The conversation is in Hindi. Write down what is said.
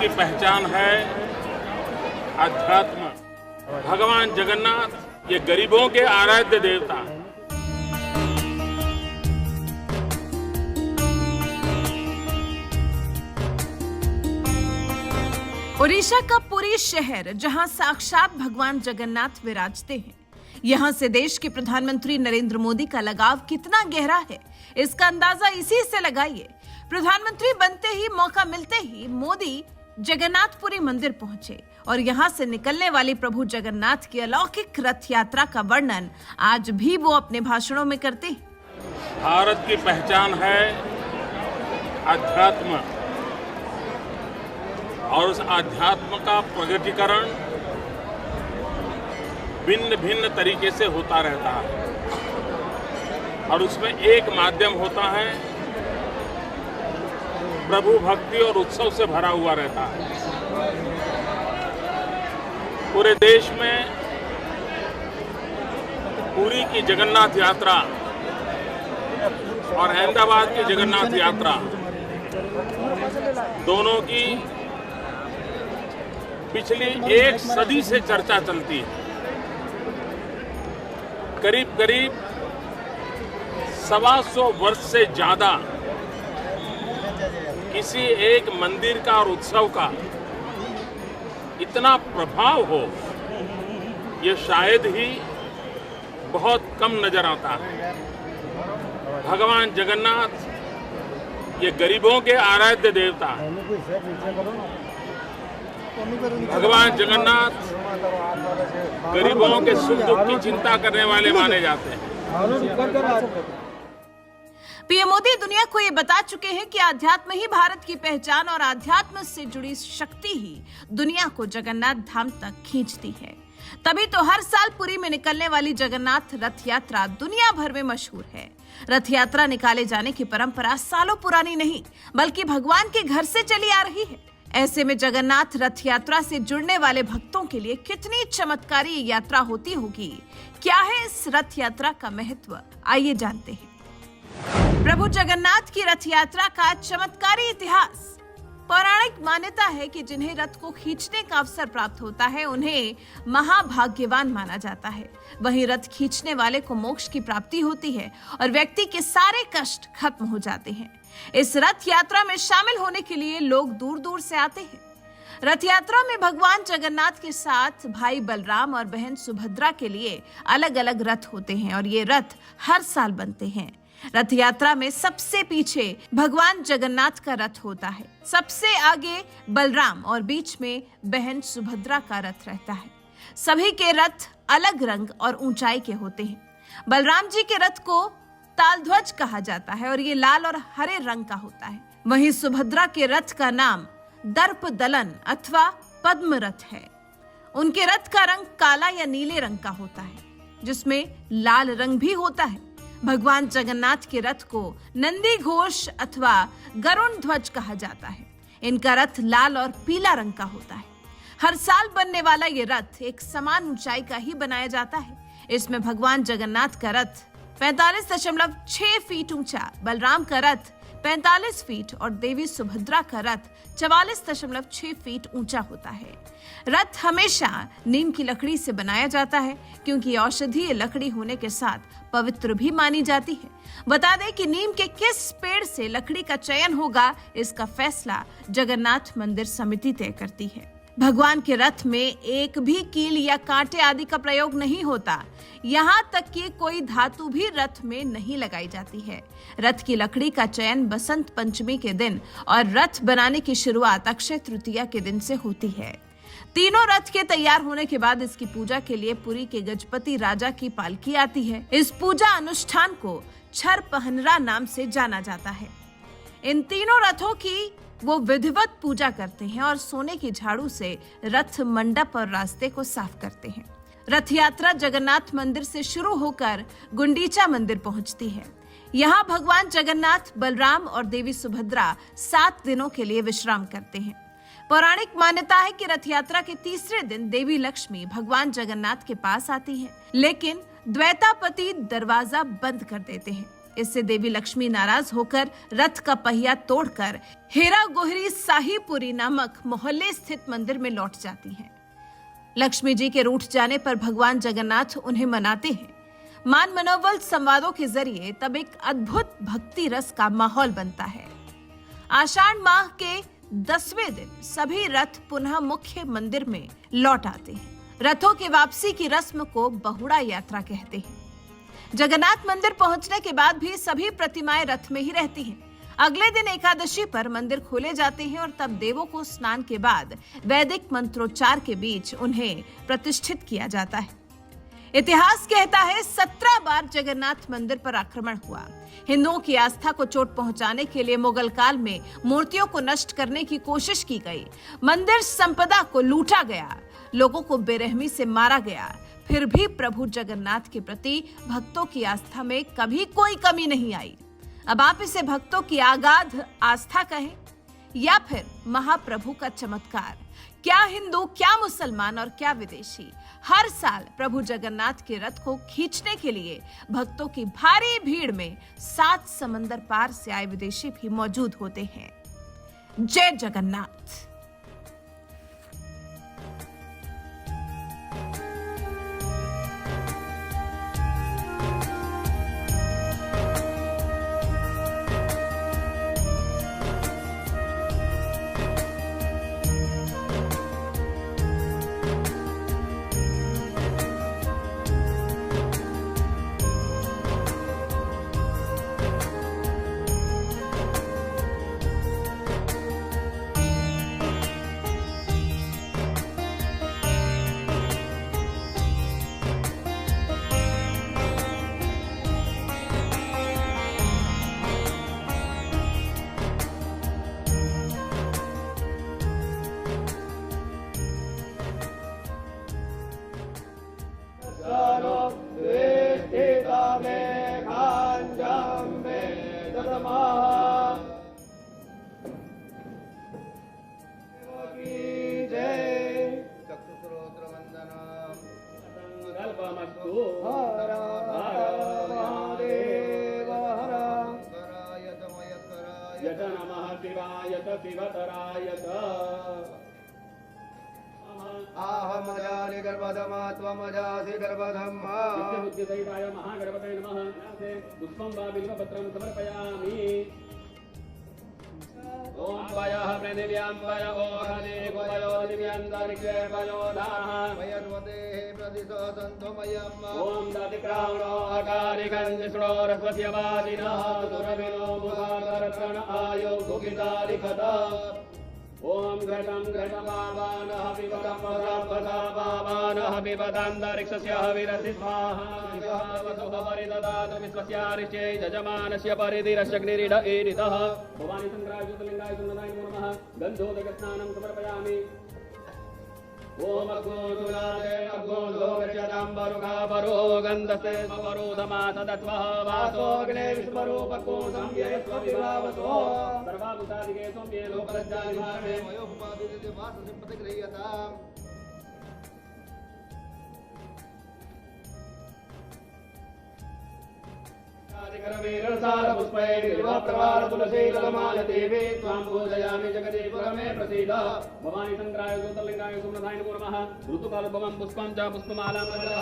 की पहचान है अध्यात्म। भगवान जगन्नाथ ये गरीबों के आराध्य देवता हैं। ओडिशा का पुरी शहर जहां साक्षात भगवान जगन्नाथ विराजते हैं, यहां से देश के प्रधानमंत्री नरेंद्र मोदी का लगाव कितना गहरा है, इसका अंदाजा इसी से लगाइए। प्रधानमंत्री बनते ही, मौका मिलते ही मोदी जगन्नाथपुरी मंदिर पहुंचे और यहां से निकलने वाली प्रभु जगन्नाथ की अलौकिक रथ यात्रा का वर्णन आज भी वो अपने भाषणों में करते हैं। भारत की पहचान है अध्यात्म और उस अध्यात्म का प्रगटीकरण भिन्न भिन्न तरीके से होता रहता है और उसमें एक माध्यम होता है प्रभु भक्ति और उत्सव से भरा हुआ रहता है। पूरे देश में पुरी की जगन्नाथ यात्रा और अहमदाबाद की जगन्नाथ यात्रा दोनों की पिछली एक सदी से चर्चा चलती है। करीब करीब 125 वर्ष से ज्यादा किसी एक मंदिर का और उत्सव का इतना प्रभाव हो, ये शायद ही बहुत कम नजर आता है। भगवान जगन्नाथ ये गरीबों के आराध्य देवता हैं। भगवान जगन्नाथ गरीबों के सुख दुख की चिंता करने वाले माने जाते हैं। पीएम मोदी दुनिया को ये बता चुके हैं कि आध्यात्म ही भारत की पहचान और आध्यात्म से जुड़ी शक्ति ही दुनिया को जगन्नाथ धाम तक खींचती है। तभी तो हर साल पुरी में निकलने वाली जगन्नाथ रथ यात्रा दुनिया भर में मशहूर है। रथ यात्रा निकाले जाने की परंपरा सालों पुरानी नहीं, बल्कि भगवान के घर से चली आ रही है। ऐसे में जगन्नाथ रथ यात्रा से जुड़ने वाले भक्तों के लिए कितनी चमत्कारी यात्रा होती होगी। क्या है इस रथ यात्रा का महत्व, आइए जानते हैं। प्रभु जगन्नाथ की रथ यात्रा का चमत्कारी इतिहास। पौराणिक मान्यता है कि जिन्हें रथ को खींचने का अवसर प्राप्त होता है, उन्हें महाभाग्यवान माना जाता है। वहीं रथ खींचने वाले को मोक्ष की प्राप्ति होती है और व्यक्ति के सारे कष्ट खत्म हो जाते हैं। इस रथ यात्रा में शामिल होने के लिए लोग दूर दूर से आते हैं। रथ यात्रा में भगवान जगन्नाथ के साथ भाई बलराम और बहन सुभद्रा के लिए अलग अलग रथ होते हैं और ये रथ हर साल बनते हैं। रथ यात्रा में सबसे पीछे भगवान जगन्नाथ का रथ होता है, सबसे आगे बलराम और बीच में बहन सुभद्रा का रथ रहता है। सभी के रथ अलग रंग और ऊंचाई के होते हैं। बलराम जी के रथ को तालध्वज कहा जाता है और ये लाल और हरे रंग का होता है। वहीं सुभद्रा के रथ का नाम दर्प दलन अथवा पद्म रथ है। उनके रथ का रंग काला या नीले रंग का होता है, जिसमें लाल रंग भी होता है। भगवान जगन्नाथ के रथ को नंदी घोष अथवा गरुण ध्वज कहा जाता है। इनका रथ लाल और पीला रंग का होता है। हर साल बनने वाला ये रथ एक समान ऊंचाई का ही बनाया जाता है। इसमें भगवान जगन्नाथ का रथ 45.6 फीट ऊंचा, बलराम का रथ 45 फीट और देवी सुभद्रा का रथ 44.6 फीट ऊंचा होता है। रथ हमेशा नीम की लकड़ी से बनाया जाता है, क्योंकि औषधीय लकड़ी होने के साथ पवित्र भी मानी जाती है। बता दें कि नीम के किस पेड़ से लकड़ी का चयन होगा, इसका फैसला जगन्नाथ मंदिर समिति तय करती है। भगवान के रथ में एक भी कील या कांटे आदि का प्रयोग नहीं होता। यहाँ तक कि कोई धातु भी रथ में नहीं लगाई जाती है। रथ की लकड़ी का चयन बसंत पंचमी के दिन और रथ बनाने की शुरुआत अक्षय तृतीया के दिन से होती है। तीनों रथ के तैयार होने के बाद इसकी पूजा के लिए पुरी के गजपति राजा की पालकी आती है। इस पूजा अनुष्ठान को छर पहनरा नाम से जाना जाता है। इन तीनों रथों की वो विधिवत पूजा करते हैं और सोने की झाड़ू से रथ मंडप और रास्ते को साफ करते हैं। रथ यात्रा जगन्नाथ मंदिर से शुरू होकर गुंडीचा मंदिर पहुंचती है। यहाँ भगवान जगन्नाथ, बलराम और देवी सुभद्रा 7 दिनों के लिए विश्राम करते हैं। पौराणिक मान्यता है कि रथ यात्रा के तीसरे दिन देवी लक्ष्मी भगवान जगन्नाथ के पास आती है, लेकिन द्वैतापति दरवाजा बंद कर देते हैं। इससे देवी लक्ष्मी नाराज होकर रथ का पहिया तोड़कर हेरा गोहरी साहिबपुरी नामक मोहल्ले स्थित मंदिर में लौट जाती हैं। लक्ष्मी जी के रूठ जाने पर भगवान जगन्नाथ उन्हें मनाते हैं। मान मनोबल संवादों के जरिए तब एक अद्भुत भक्ति रस का माहौल बनता है। आषाढ़ माह के 10वें दिन सभी रथ पुनः मुख्य मंदिर में लौट आते हैं। रथों की वापसी की रस्म को बहुड़ा यात्रा कहते हैं। जगन्नाथ मंदिर पहुंचने के बाद भी सभी प्रतिमाएं रथ में ही रहती हैं। अगले दिन एकादशी पर मंदिर खोले जाते हैं और तब देवों को स्नान के बाद वैदिक मंत्रोच्चार के बीच उन्हें प्रतिष्ठित किया जाता है। इतिहास कहता है 17 बार जगन्नाथ मंदिर पर आक्रमण हुआ। हिंदुओं की आस्था को चोट पहुंचाने के लिए मुगल काल में मूर्तियों को नष्ट करने की कोशिश की गई। मंदिर संपदा को लूटा गया, लोगों को बेरहमी से मारा गया। फिर भी प्रभु जगन्नाथ के प्रति भक्तों की आस्था में कभी कोई कमी नहीं आई। अब आप इसे भक्तों की अगाध आस्था कहें या फिर महाप्रभु का चमत्कार। क्या हिंदू, क्या मुसलमान और क्या विदेशी, हर साल प्रभु जगन्नाथ के रथ को खींचने के लिए भक्तों की भारी भीड़ में 7 समंदर पार से आए विदेशी भी मौजूद होते हैं। जय जगन्नाथ। यत नमः शिवायत शिवतरायत आहमजानि गर्भधमा त्वमजासि गर्भधम्मा बुद्धिसहिताय महागणपतये नमः। पुष्पं वा बिल्वपत्रं समर्पयामि। ओम वयः प्रणिव्यां वय ओहने गोवयो दिव्यांतरिक्षे वयोधाः वयर्वते प्रदिशो सन्त्वमयम्। ओम दधिक्रावणो अकारिकं जिष्णो रस्वस्य वादिनः सुरभिनो मुखाकरत्रण आयो गुगितारिखत। ओम घटं घटमावानः पिबतं वरापदा वावानः पिबतान्तरिक्षस्य हविरसि स्वाहा। विश्वावसुः परिददातु विश्वस्यारिष्टे यजमानस्य परिधिरशग्निरिड ईरितः। भवानी संग्राय ज्योतिर्लिङ्गाय सुन्दराय नमो नमः। गन्धोदकस्नानं समर्पयामि। ओम अग्नोदुलादे अग्नोदोगच्यताम्बरुखापरो गन्धस्ते स्वरोधमासदत्वः वासोऽग्ने विश्वरूपको संव्ययस्व विभावतो सर्वाभूतादिके सौम्ये लोकलज्जानिवारणे वयोपादिते वाससिम्पतिगृह्यताम्। तुलसी त्वां पूजयामि जगदीपुरमे प्रसीद। भवानी शंकराय ज्योतिर्लिङ्गाय सुमनाय नमो नमः। ऋतुकालोद्भवं पुष्पं च पुष्पमालां सदा